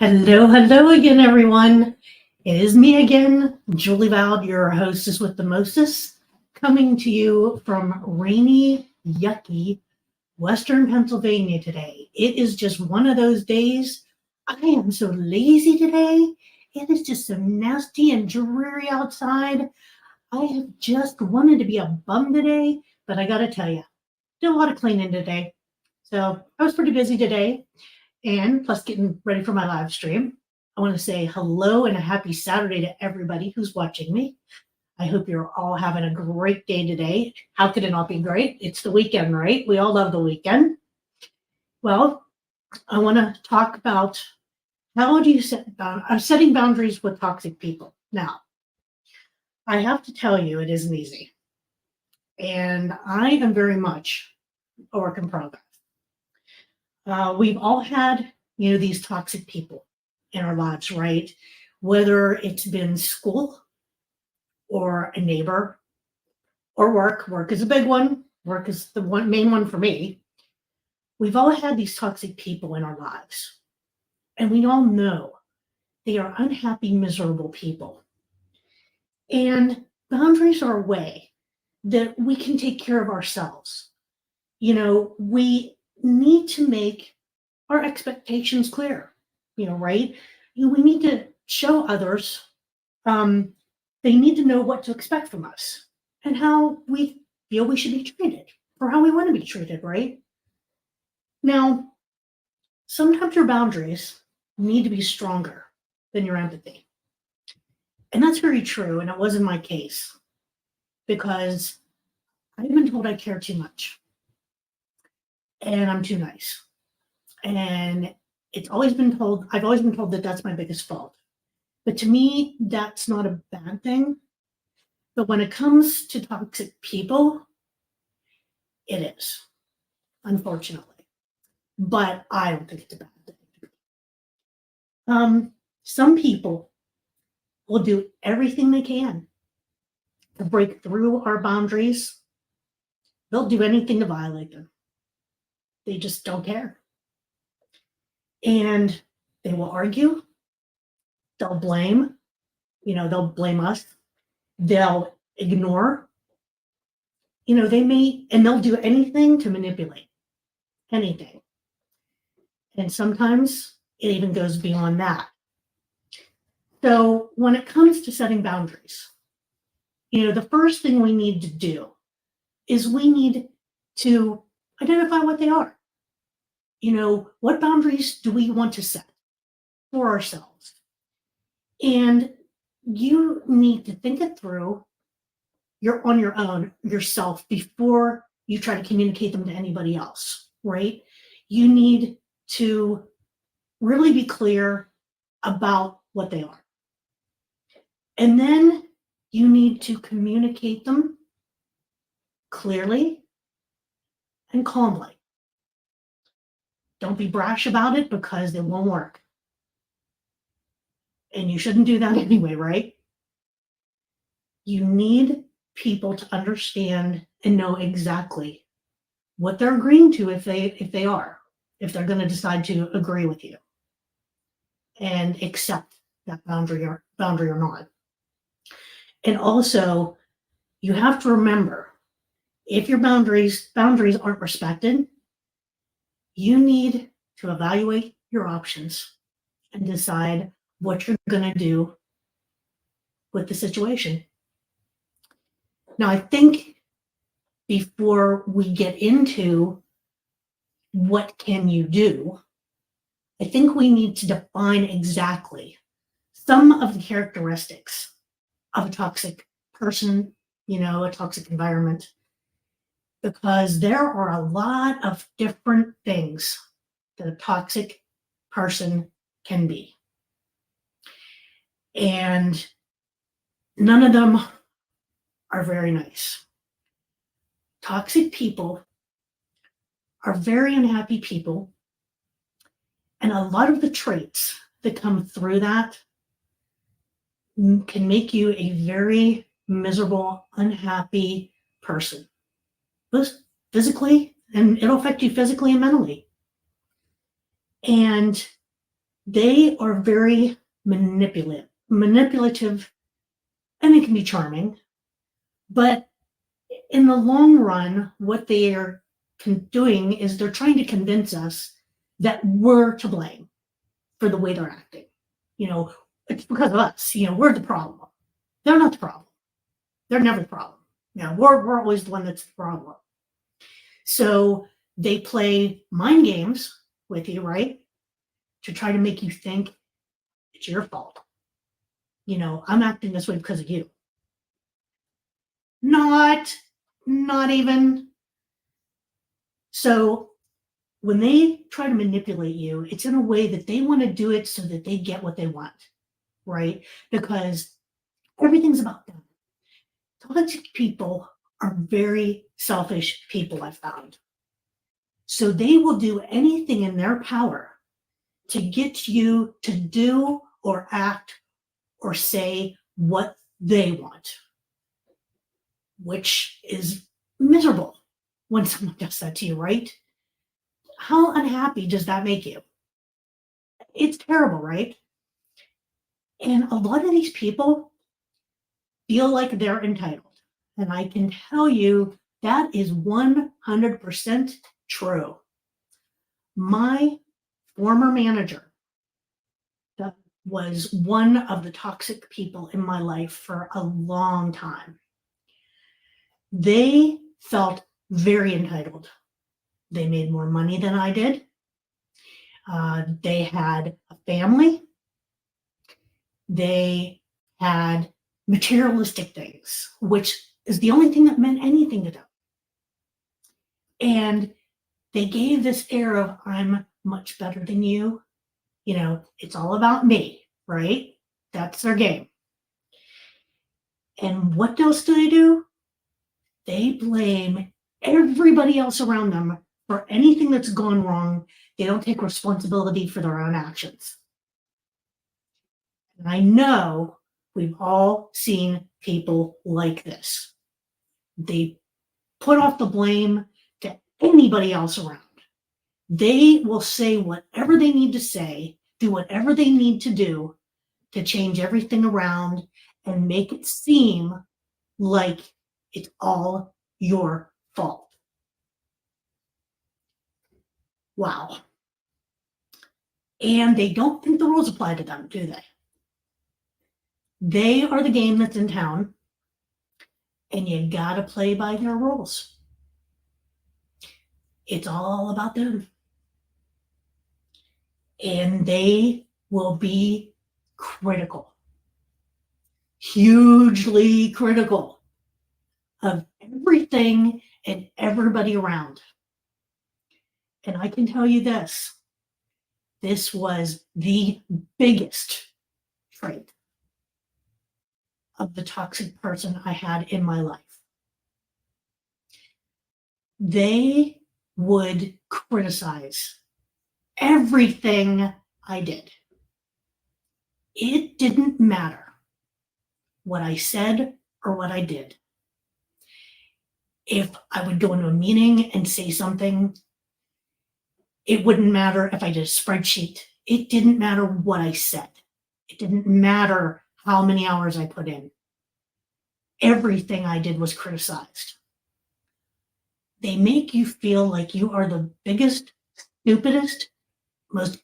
Hello again, everyone. It is me again, Julie Valve, your hostess with the mostest, coming to you from rainy, yucky Western Pennsylvania today. It is just one of those days. I am so lazy today. It is just so nasty and dreary outside. I have just wanted to be a bum today, but I gotta tell you, did a lot of cleaning today. So I was pretty busy today. And plus getting ready for my live stream, I want to say hello and a happy Saturday to everybody who's watching me. I hope you're all having a great day today. How could it not be great? It's the weekend, right? We all love the weekend. Well, I want to talk about how do you setting boundaries with toxic people. Now, I have to tell you, it isn't easy. And I am very much a work in progress. We've all had, these toxic people in our lives, right? Whether it's been school or a neighbor or work. Work is a big one. Work is the main one for me. We've all had these toxic people in our lives, and we all know they are unhappy, miserable people. And boundaries are a way that we can take care of ourselves. We need to make our expectations clear, right? We need to show others, they need to know what to expect from us and how we feel we should be treated or how we want to be treated, right? Now, sometimes your boundaries need to be stronger than your empathy. And that's very true. And it wasn't my case because I've been told I care too much and I'm too nice. And I've always been told that that's my biggest fault. But to me, that's not a bad thing. But when it comes to toxic people, it is, unfortunately. But I don't think it's a bad thing. Some people will do everything they can to break through our boundaries. They'll do anything to violate them. They just don't care. And they will argue. They'll blame. They'll blame us. They'll ignore. They'll do anything to manipulate. Anything. And sometimes it even goes beyond that. So when it comes to setting boundaries, the first thing we need to do is we need to identify what they are. What boundaries do we want to set for ourselves? And you need to think it through. You're on your own yourself before you try to communicate them to anybody else, right? You need to really be clear about what they are. And then you need to communicate them clearly and calmly. Don't be brash about it because it won't work. And you shouldn't do that anyway, right? You need people to understand and know exactly what they're agreeing to if they're going to decide to agree with you and accept that boundary or not. And also, you have to remember, if your boundaries aren't respected, you need to evaluate your options and decide what you're going to do with the situation. Now, I think before we get into what can you do, I think we need to define exactly some of the characteristics of a toxic person, a toxic environment, because there are a lot of different things that a toxic person can be. And none of them are very nice. Toxic people are very unhappy people. And a lot of the traits that come through that can make you a very miserable, unhappy person, both physically, and it'll affect you physically and mentally. And They are very manipulative, and it can be charming. But in the long run, what they are doing is they're trying to convince us that we're to blame for the way they're acting. You know, it's because of us. You know, we're the problem. They're not the problem. They're never the problem. You know, we're always the one that's the problem. So they play mind games with you, right? To try to make you think it's your fault. You know, I'm acting this way because of you. Not, not even. So when they try to manipulate you, it's in a way that they want to do it so that they get what they want, right? Because everything's about them. Toxic people are very selfish people, I've found. So they will do anything in their power to get you to do or act or say what they want, which is miserable when someone does that to you, right? How unhappy does that make you? It's terrible, right? And a lot of these people feel like they're entitled. And I can tell you that is 100% true. My former manager that was one of the toxic people in my life for a long time. They felt very entitled. They made more money than I did. They had a family. They had materialistic things, which is the only thing that meant anything to them. And they gave this air of, I'm much better than you. You know, it's all about me, right? That's their game. And what else do they do? They blame everybody else around them for anything that's gone wrong. They don't take responsibility for their own actions. And I know we've all seen people like this. They put off the blame to anybody else around. They will say whatever they need to say, do whatever they need to do to change everything around and make it seem like it's all your fault. Wow. And they don't think the rules apply to them, do they? They are the game that's in town, and you gotta play by their rules. It's all about them. And they will be critical, hugely critical of everything and everybody around. And I can tell you this was the biggest trait of the toxic person I had in my life. They would criticize everything I did. It didn't matter what I said or what I did. If I would go into a meeting and say something, it wouldn't matter if I did a spreadsheet. It didn't matter what I said. It didn't matter how many hours I put in. Everything I did was criticized. They make you feel like you are the biggest, stupidest, most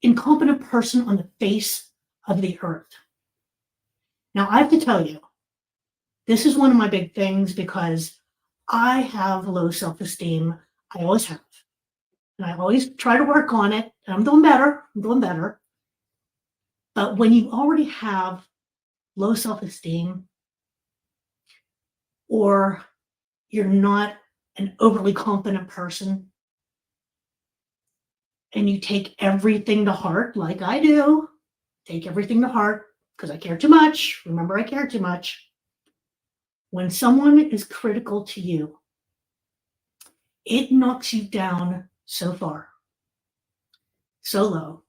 incompetent person on the face of the earth. Now, I have to tell you, this is one of my big things because I have low self-esteem. I always have. And I always try to work on it. And I'm doing better. But when you already have low self-esteem, or you're not an overly confident person, and you take everything to heart, like I do, take everything to heart because I care too much. Remember, I care too much. When someone is critical to you, it knocks you down so far, so low,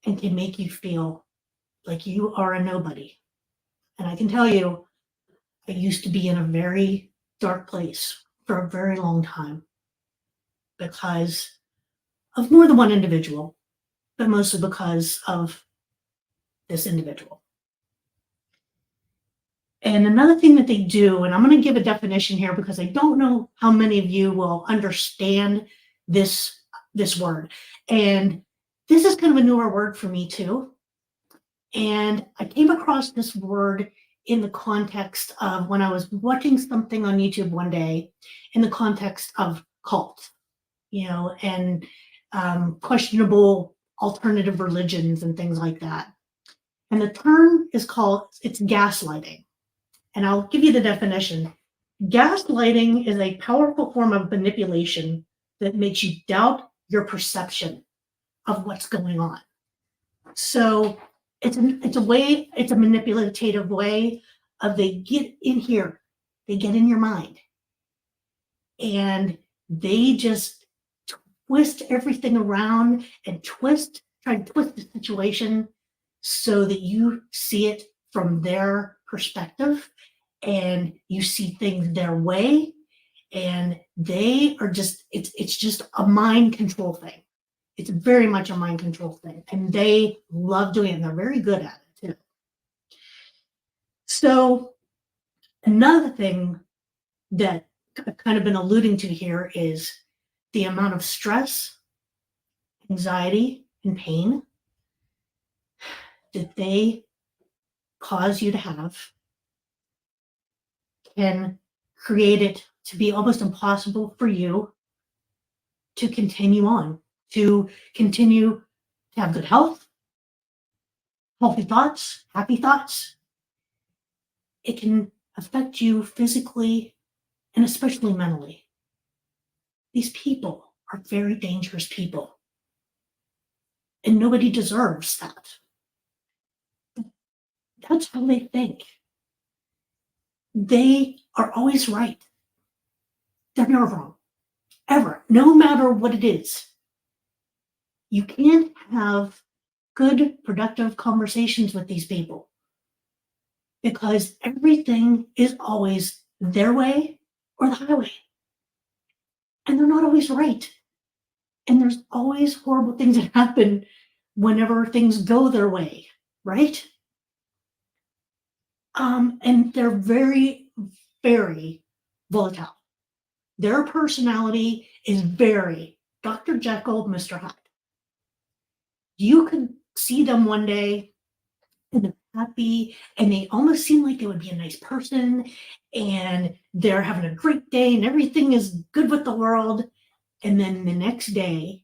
and can make you feel like you are a nobody. And I can tell you, I used to be in a very dark place for a very long time because of more than one individual, but mostly because of this individual. And another thing that they do, and I'm going to give a definition here because I don't know how many of you will understand this word. And this is kind of a newer word for me too. And I came across this word in the context of when I was watching something on YouTube one day in the context of cult, and questionable alternative religions and things like that. And the term it's gaslighting. And I'll give you the definition. Gaslighting is a powerful form of manipulation that makes you doubt your perception of what's going on. So it's a manipulative way of they get in here, they get in your mind, and they just twist everything around and try to twist the situation so that you see it from their perspective and you see things their way, and they are just it's just a mind control thing. It's very much a mind control thing, and they love doing it, and they're very good at it too. So another thing that I've kind of been alluding to here is the amount of stress, anxiety, and pain that they cause you to have can create it to be almost impossible for you to continue on, to continue to have good health, healthy thoughts, happy thoughts. It can affect you physically and especially mentally. These people are very dangerous people, and nobody deserves that. That's how they think. They are always right. They're never wrong, ever, no matter what it is. You can't have good, productive conversations with these people because everything is always their way or the highway. And they're not always right. And there's always horrible things that happen whenever things go their way, right? And they're very, very volatile. Their personality is very Dr. Jekyll, Mr. Hyde. You could see them one day and they're happy and they almost seem like they would be a nice person and they're having a great day and everything is good with the world. And then the next day,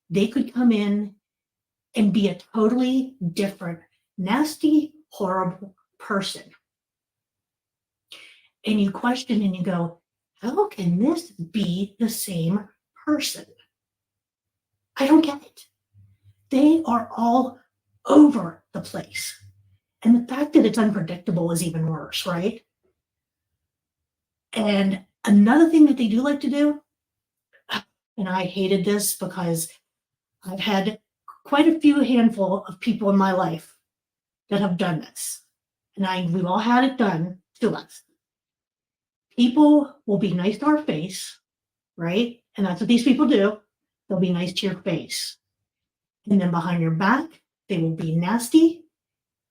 they could come in and be a totally different, nasty, horrible person. And you question and you go, how can this be the same person? I don't get it. They are all over the place. And the fact that it's unpredictable is even worse, right? And another thing that they do like to do, and I hated this because I've had quite a few handful of people in my life that have done this. And we've all had it done to us. People will be nice to our face, right? And that's what these people do. They'll be nice to your face. And then behind your back, they will be nasty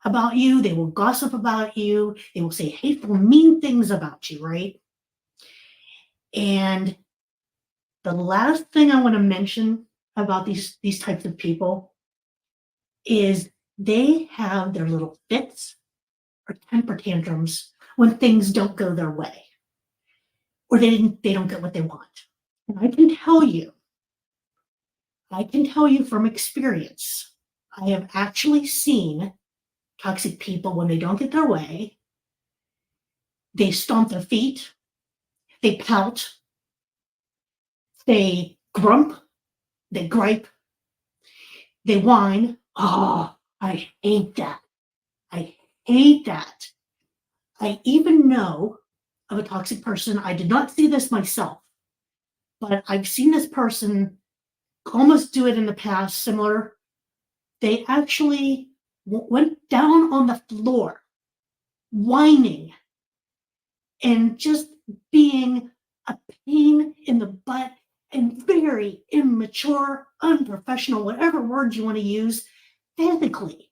about you. They will gossip about you. They will say hateful, mean things about you, right? And the last thing I want to mention about these types of people is they have their little fits or temper tantrums when things don't go their way or they don't get what they want. And I can tell you from experience, I have actually seen toxic people when they don't get their way, they stomp their feet, they pout, they grump, they gripe, they whine. Oh, I hate that. I hate that. I even know of a toxic person. I did not see this myself, but I've seen this person almost do it in the past, similar. They actually went down on the floor, whining, and just being a pain in the butt and very immature, unprofessional, whatever words you want to use, physically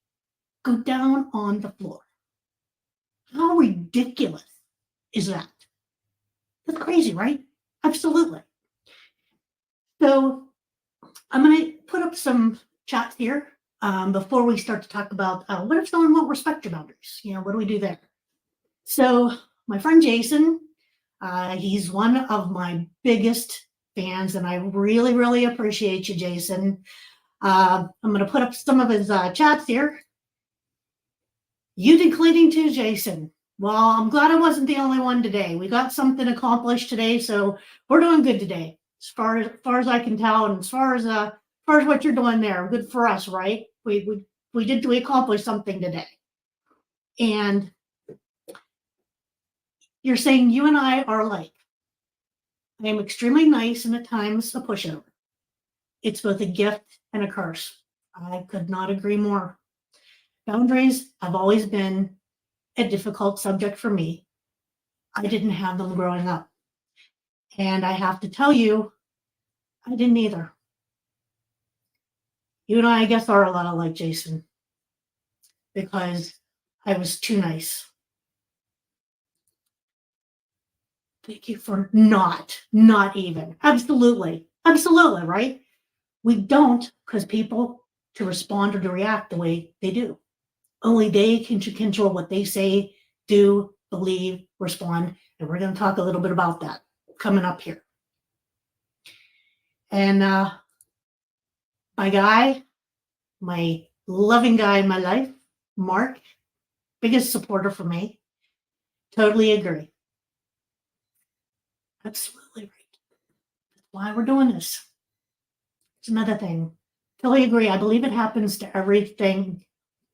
go down on the floor. How ridiculous is that? That's crazy, right? Absolutely. So I'm going to put up some chats here before we start to talk about what if someone won't respect your boundaries? What do we do there? So my friend Jason, he's one of my biggest fans, and I really, really appreciate you, Jason. I'm going to put up some of his chats here. You did cleaning too, Jason. Well, I'm glad I wasn't the only one today. We got something accomplished today, so we're doing good today, as far as I can tell, and as far as what you're doing there, good for us, right? We accomplished something today, and you're saying you and I are alike. I am extremely nice and at times a pushover. It's both a gift and a curse. I could not agree more. Boundaries have always been a difficult subject for me. I didn't have them growing up. And I have to tell you, I didn't either. You and I guess, are a lot alike, Jason, because I was too nice. Thank you for not even. Absolutely, right? We don't cause people to respond or to react the way they do. Only they can control what they say, do, believe, respond. And we're going to talk a little bit about that coming up here. And my guy, my loving guy in my life, Mark, biggest supporter for me, totally agree. Absolutely right. That's why we're doing this. It's another thing. Totally agree. I believe it happens to everything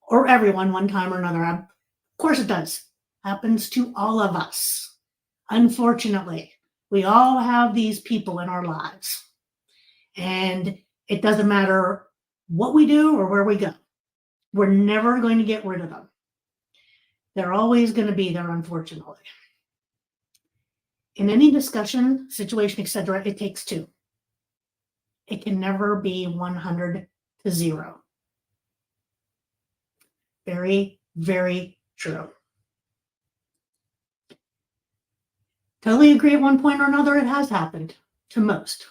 or everyone one time or another. Of course it does. Happens to all of us. Unfortunately, we all have these people in our lives. And it doesn't matter what we do or where we go. We're never going to get rid of them. They're always going to be there, unfortunately. In any discussion, situation, etc., it takes two. It can never be 100 to 0. Very, very true. Totally agree at one point or another, it has happened to most.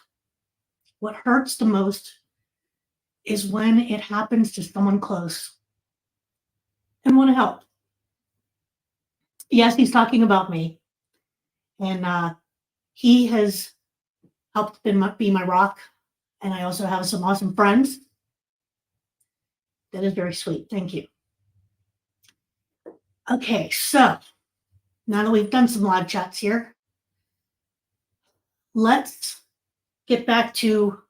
What hurts the most is when it happens to someone close and want to help. Yes, he's talking about me. And he has helped be my rock. And I also have some awesome friends. That is very sweet. Thank you. Okay, so now that we've done some live chats here, let's get back to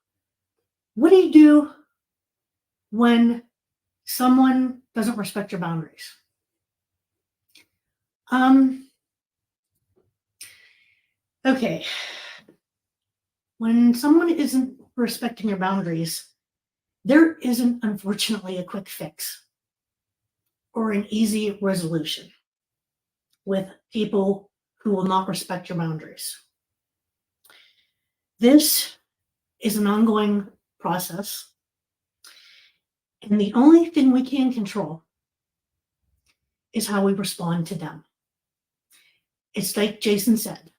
what do you do when someone doesn't respect your boundaries? Okay. When someone isn't respecting your boundaries, there isn't, unfortunately, a quick fix or an easy resolution with people who will not respect your boundaries. This is an ongoing process, and the only thing we can control is how we respond to them. It's like Jason said,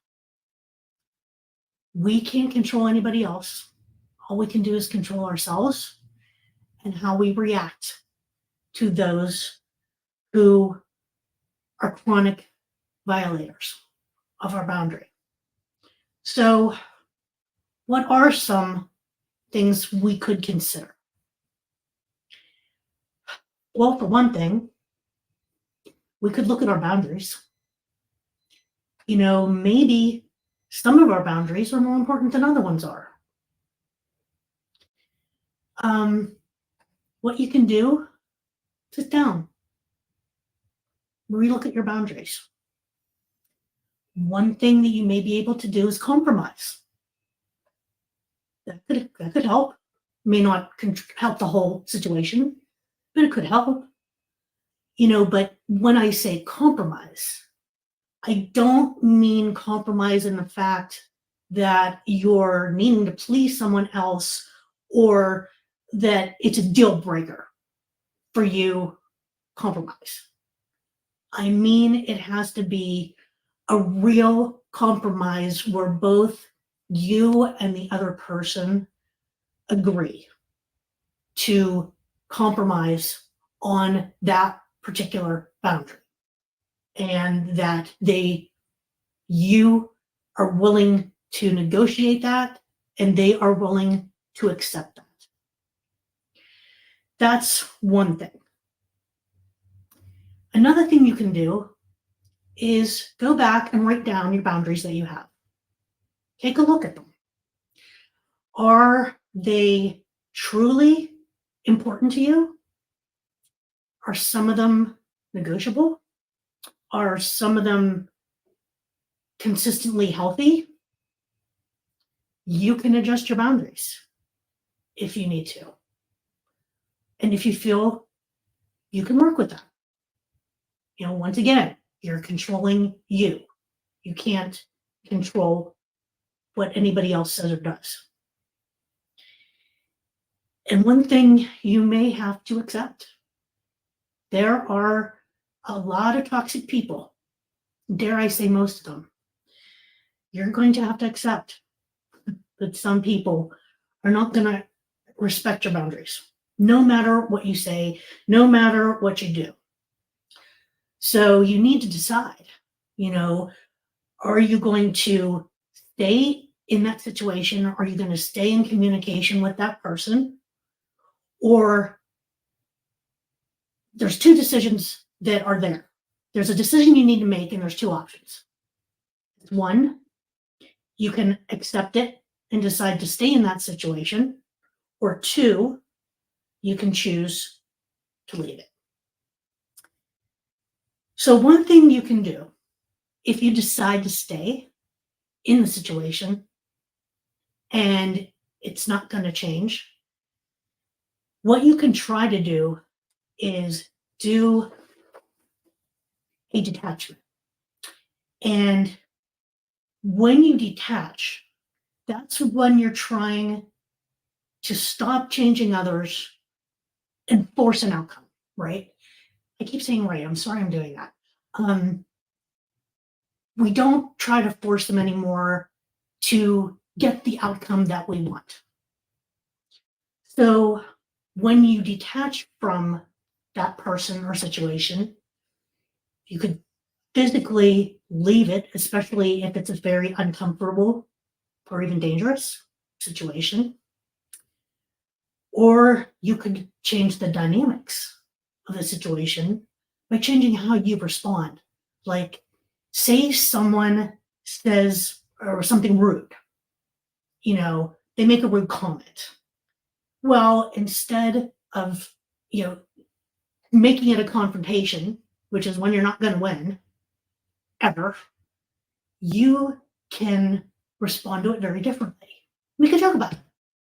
we can't control anybody else. All we can do is control ourselves and how we react to those who are chronic violators of our boundary. So, what are some things we could consider? Well, for one thing, we could look at our boundaries. Maybe some of our boundaries are more important than other ones are. What you can do, sit down, relook at your boundaries. One thing that you may be able to do is compromise. That could help. May not help the whole situation, but it could help. But when I say compromise, I don't mean compromise in the fact that you're needing to please someone else or that it's a deal breaker for you compromise. I mean, it has to be a real compromise where both you and the other person agree to compromise on that particular boundary and that you are willing to negotiate that and they are willing to accept that. That's one thing. Another thing you can do is go back and write down your boundaries that you have. Take a look at them. Are they truly important to you? Are some of them negotiable? Are some of them consistently healthy? You can adjust your boundaries if you need to. And if you feel you can work with that. Once again, you're controlling you. You can't control what anybody else says or does. And one thing you may have to accept, there are a lot of toxic people, dare I say most of them. You're going to have to accept that some people are not going to respect your boundaries, no matter what you say, no matter what you do. So you need to decide, are you going to stay in that situation? Are you going to stay in communication with that person? Or there's two decisions that are there. There's a decision you need to make, and there's two options. One, you can accept it and decide to stay in that situation. Or two, you can choose to leave it. So one thing you can do, if you decide to stay in the situation and it's not going to change, what you can try to do is do a detachment. And when you detach, that's when you're trying to stop changing others and force an outcome, right? I keep saying right. I'm sorry I'm doing that. We don't try to force them anymore to get the outcome that we want. So when you detach from that person or situation, you could physically leave it, especially if it's a very uncomfortable or even dangerous situation. Or you could change the dynamics of the situation by changing how you respond. Like, say someone says or something rude, they make a rude comment. Well, instead of, making it a confrontation, which is when you're not going to win ever, you can respond to it very differently. We can joke about it,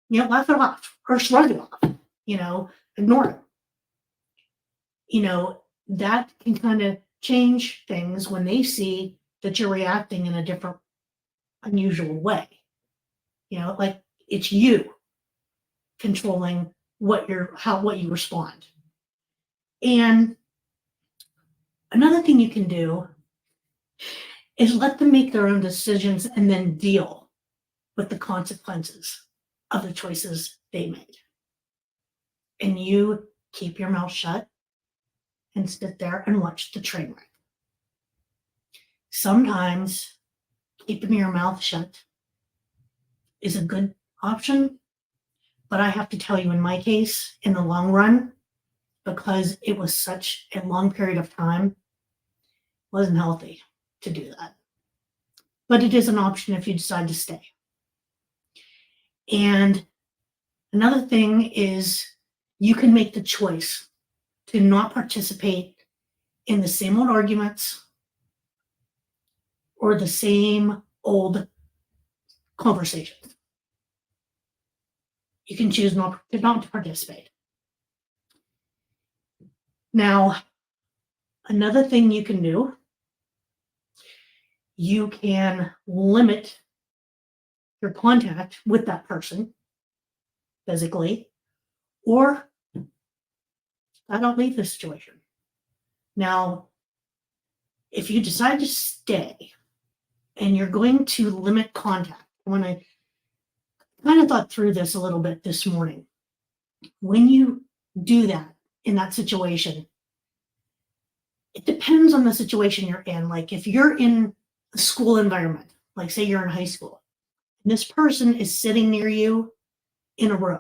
laugh it off or shrug it off, ignore it. That can kind of change things when they see that you're reacting in a different, unusual way. Like it's you controlling what you respond. And another thing you can do is let them make their own decisions and then deal with the consequences of the choices they made. And you keep your mouth shut and sit there and watch the train wreck. Sometimes keeping your mouth shut is a good option, but I have to tell you, in my case, in the long run, because it was such a long period of time, it wasn't healthy to do that. But it is an option if you decide to stay. And another thing is you can make the choice to not participate in the same old arguments or the same old conversations. You can choose not to participate. Now, another thing you can do, you can limit your contact with that person physically, or I don't leave the situation. Now, if you decide to stay and you're going to limit contact, when I kind of thought through this a little bit this morning, when you do that in that situation, it depends on the situation you're in. Like if you're in a school environment, like say you're in high school, and this person is sitting near you in a room,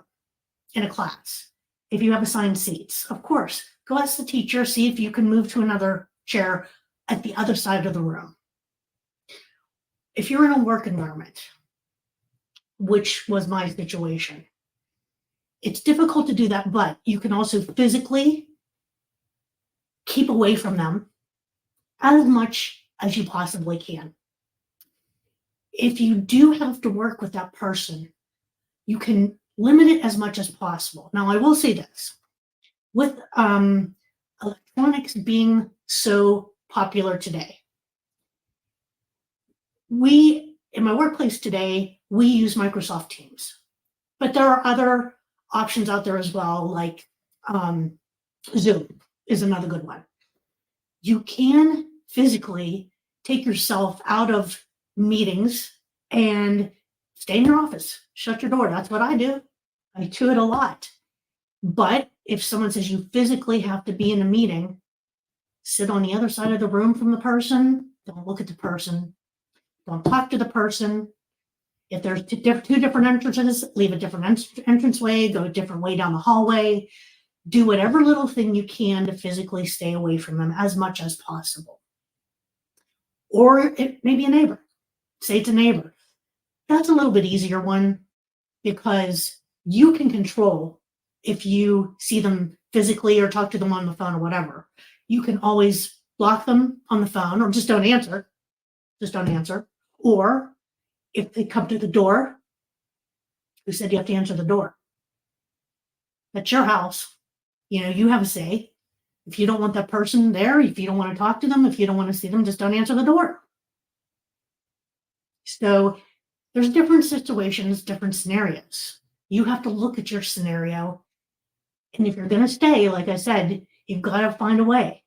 in a class. If you have assigned seats, of course, go ask the teacher, see if you can move to another chair at the other side of the room. If you're in a work environment, which was my situation, it's difficult to do that, but you can also physically keep away from them as much as you possibly can. If you do have to work with that person, you can limit it as much as possible. Now, I will say this, with electronics being so popular today, in my workplace today, we use Microsoft Teams, but there are other options out there as well, like Zoom is another good one. You can physically take yourself out of meetings and stay in your office, shut your door. That's what I do. I do it a lot. But if someone says you physically have to be in a meeting, sit on the other side of the room from the person, don't look at the person, don't talk to the person. If there's two different entrances, leave a different entranceway, go a different way down the hallway. Do whatever little thing you can to physically stay away from them as much as possible. Or it may be a neighbor. Say it's a neighbor. That's a little bit easier one because you can control if you see them physically or talk to them on the phone or whatever. You can always block them on the phone or just don't answer. Just don't answer. Or if they come to the door, who said you have to answer the door? That's your house. You have a say. If you don't want that person there, if you don't want to talk to them, if you don't want to see them, just don't answer the door. So there's different situations, different scenarios. You have to look at your scenario. And if you're going to stay, like I said, you've got to find a way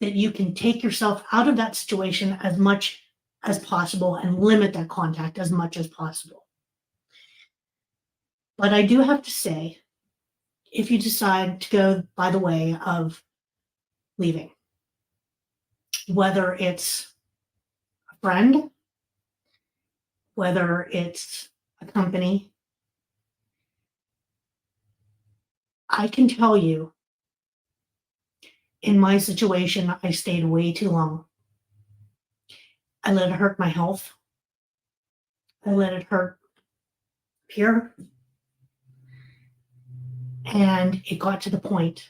that you can take yourself out of that situation as much as possible and limit that contact as much as possible. But I do have to say, if you decide to go by the way of leaving, whether it's a friend, whether it's a company, I can tell you, in my situation, I stayed way too long. I let it hurt my health. I let it hurt here. And it got to the point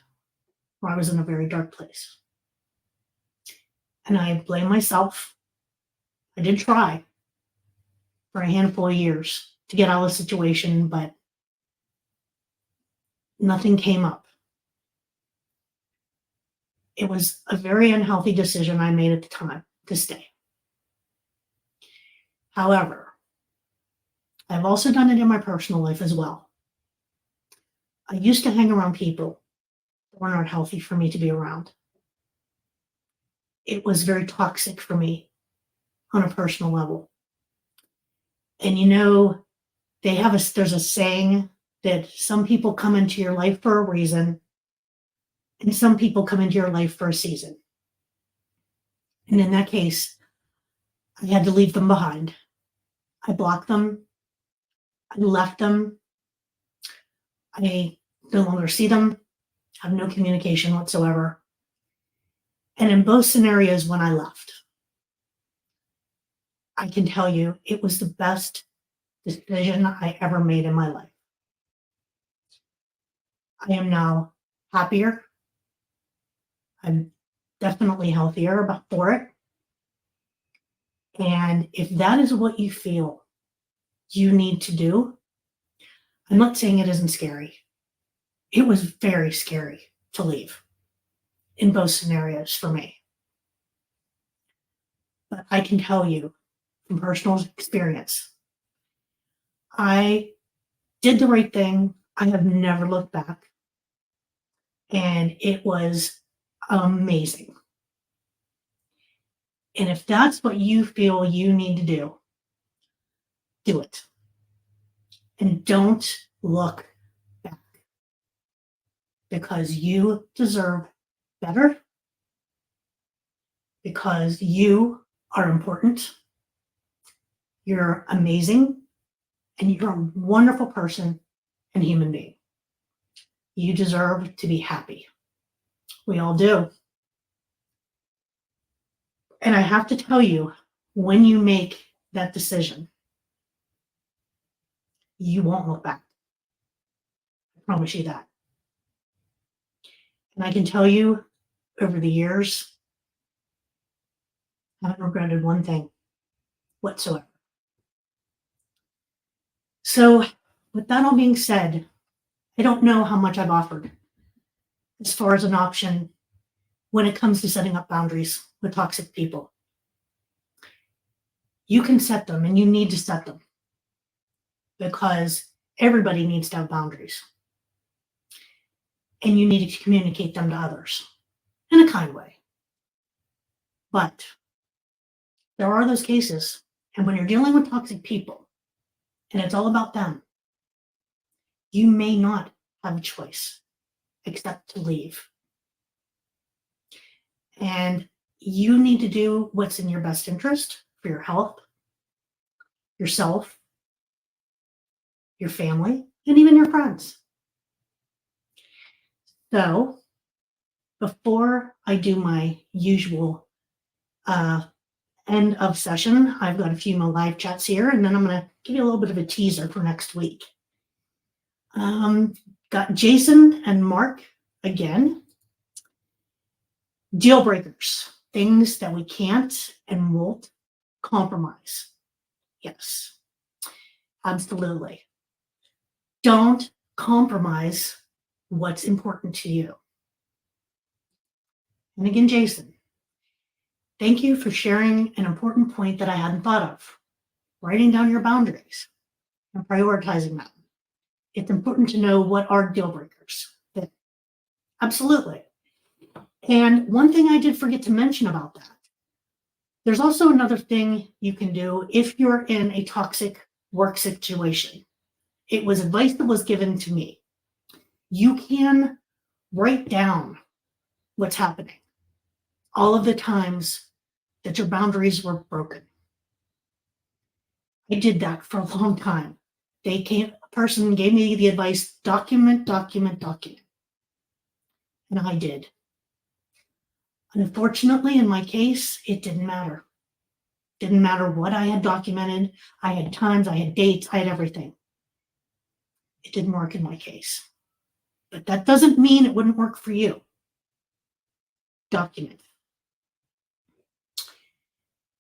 where I was in a very dark place. And I blame myself. I did try for a handful of years to get out of the situation, but nothing came up. It was a very unhealthy decision I made at the time to stay. However, I've also done it in my personal life as well. I used to hang around people that were not healthy for me to be around. It was very toxic for me on a personal level. And there's a saying that some people come into your life for a reason, and some people come into your life for a season. And in that case, I had to leave them behind. I blocked them. I left them. I no longer see them, have no communication whatsoever. And in both scenarios, when I left, I can tell you it was the best decision I ever made in my life. I am now happier. I'm definitely healthier for it. And if that is what you feel you need to do, I'm not saying it isn't scary. It was very scary to leave in both scenarios for me. But I can tell you from personal experience I did the right thing. I have never looked back. And it was amazing. And if that's what you feel you need to do it. And don't look back, because you deserve better, because you are important, you're amazing, and you're a wonderful person and human being. You deserve to be happy. We all do. And I have to tell you, when you make that decision, you won't look back. I promise you that. And I can tell you, over the years, I haven't regretted one thing whatsoever. So, with that all being said, I don't know how much I've offered as far as an option when it comes to setting up boundaries with toxic people. You can set them, and you need to set them, because everybody needs to have boundaries. And you need to communicate them to others in a kind way. But there are those cases, and when you're dealing with toxic people and it's all about them, you may not have a choice except to leave. And you need to do what's in your best interest for your health, yourself, your family, and even your friends. So, before I do my usual end of session, I've got a few more live chats here, and then I'm going to give you a little bit of a teaser for next week. Got Jason and Mark again. Deal breakers, things that we can't and won't compromise. Yes, absolutely. Don't compromise what's important to you. And again, Jason, thank you for sharing an important point that I hadn't thought of. Writing down your boundaries and prioritizing them. It's important to know what are deal breakers. Absolutely. And one thing I did forget to mention about that, there's also another thing you can do if you're in a toxic work situation. It was advice that was given to me. You can write down what's happening, all of the times that your boundaries were broken. I did that for a long time. A person gave me the advice, document. And I did. Unfortunately, in my case, it didn't matter. Didn't matter what I had documented. I had times, I had dates, I had everything. It didn't work in my case. But that doesn't mean it wouldn't work for you. Document.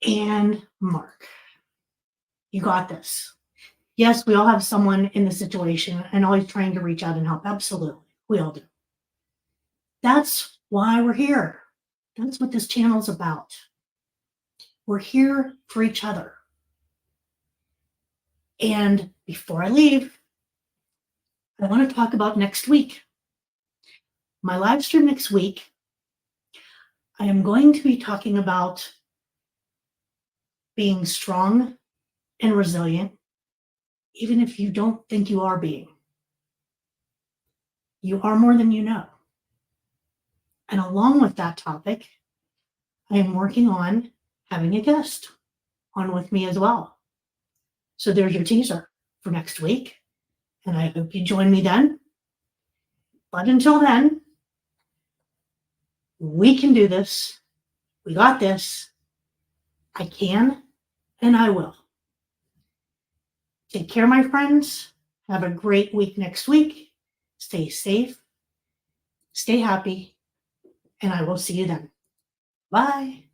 And Mark, you got this. Yes, we all have someone in the situation and always trying to reach out and help. Absolutely. We all do. That's why we're here. That's what this channel is about. We're here for each other. And before I leave, I want to talk about next week. My live stream next week, I am going to be talking about being strong and resilient, even if you don't think you are being. You are more than you know. And along with that topic, I am working on having a guest on with me as well. So there's your teaser for next week. And I hope you join me then. But until then, we can do this. We got this. I can and I will. Take care, my friends. Have a great week next week. Stay safe. Stay happy. And I will see you then. Bye.